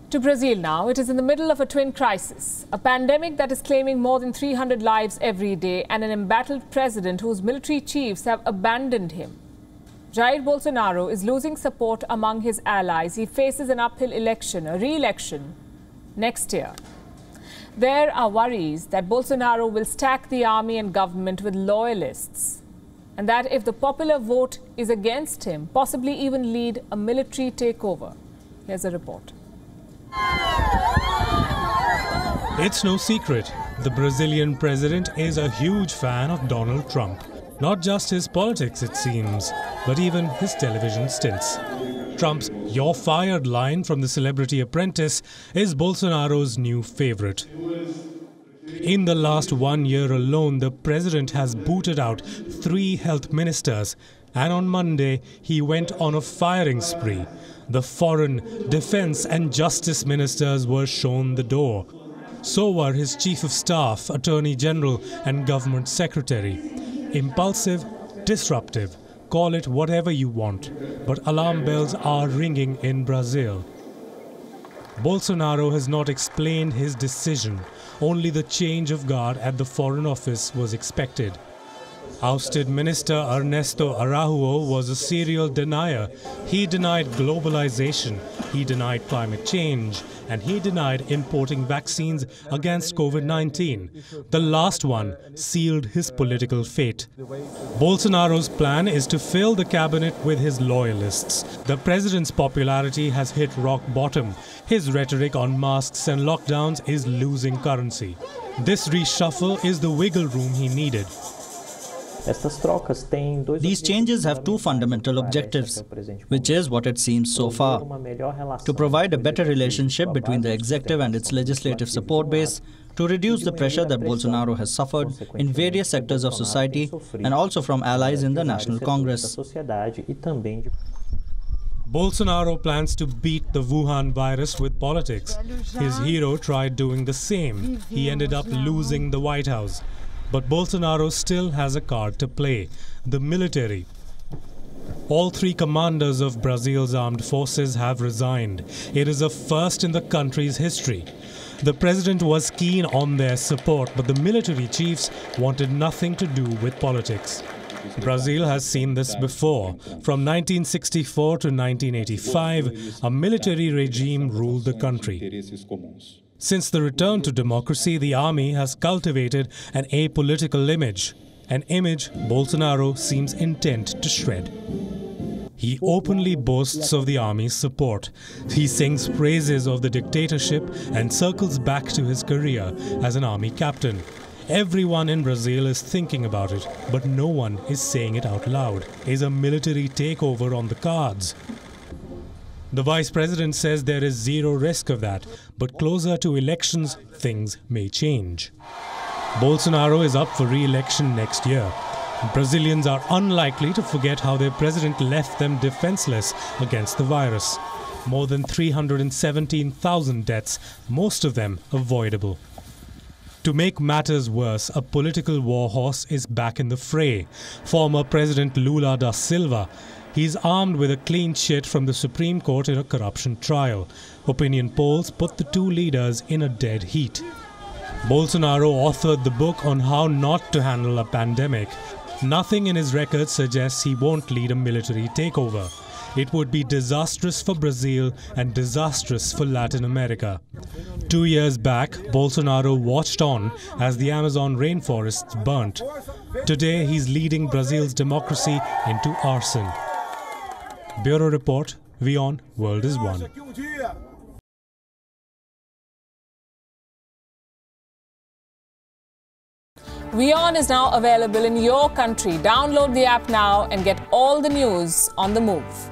To Brazil now, it is in the middle of a twin crisis, a pandemic that is claiming more than 300 lives every day and an embattled president whose military chiefs have abandoned him. Jair Bolsonaro is losing support among his allies. He faces an uphill election, a re-election, next year. There are worries that Bolsonaro will stack the army and government with loyalists, and that if the popular vote is against him, possibly even lead a military takeover. Here's a report. It's no secret, the Brazilian president is a huge fan of Donald Trump. Not just his politics, it seems, but even his television stints. Trump's "You're fired" line from The Celebrity Apprentice is Bolsonaro's new favorite. In the last 1 year alone, the president has booted out 3 health ministers, and on Monday he went on a firing spree. The foreign, defense and justice ministers were shown the door. So were his chief of staff, attorney general and government secretary. Impulsive, disruptive, call it whatever you want, but alarm bells are ringing in Brazil. Bolsonaro has not explained his decision. Only the change of guard at the Foreign Office was expected. Ousted Minister Ernesto Araujo was a serial denier. He denied globalization, he denied climate change, and he denied importing vaccines against COVID-19. The last one sealed his political fate. Bolsonaro's plan is to fill the cabinet with his loyalists. The president's popularity has hit rock bottom. His rhetoric on masks and lockdowns is losing currency. This reshuffle is the wiggle room he needed. These changes have 2 fundamental objectives, which is what it seems so far: to provide a better relationship between the executive and its legislative support base, to reduce the pressure that Bolsonaro has suffered in various sectors of society and also from allies in the National Congress. Bolsonaro plans to beat the Wuhan virus with politics. His hero tried doing the same. He ended up losing the White House. But Bolsonaro still has a card to play: the military. All 3 commanders of Brazil's armed forces have resigned. It is a first in the country's history. The president was keen on their support, but the military chiefs wanted nothing to do with politics. Brazil has seen this before. From 1964 to 1985, a military regime ruled the country. Since the return to democracy, the army has cultivated an apolitical image, an image Bolsonaro seems intent to shred. He openly boasts of the army's support. He sings praises of the dictatorship and circles back to his career as an army captain. Everyone in Brazil is thinking about it, but no one is saying it out loud. Is a military takeover on the cards? The vice president says there is zero risk of that, but closer to elections, things may change. Bolsonaro is up for re-election next year. Brazilians are unlikely to forget how their president left them defenseless against the virus. More than 317,000 deaths, most of them avoidable. To make matters worse, a political war horse is back in the fray. Former President Lula da Silva. He's armed with a clean sheet from the Supreme Court in a corruption trial. Opinion polls put the 2 leaders in a dead heat. Bolsonaro authored the book on how not to handle a pandemic. Nothing in his record suggests he won't lead a military takeover. It would be disastrous for Brazil and disastrous for Latin America. 2 years back, Bolsonaro watched on as the Amazon rainforests burnt. Today, he's leading Brazil's democracy into arson. Bureau Report, WION World is One. WION is now available in your country. Download the app now and get all the news on the move.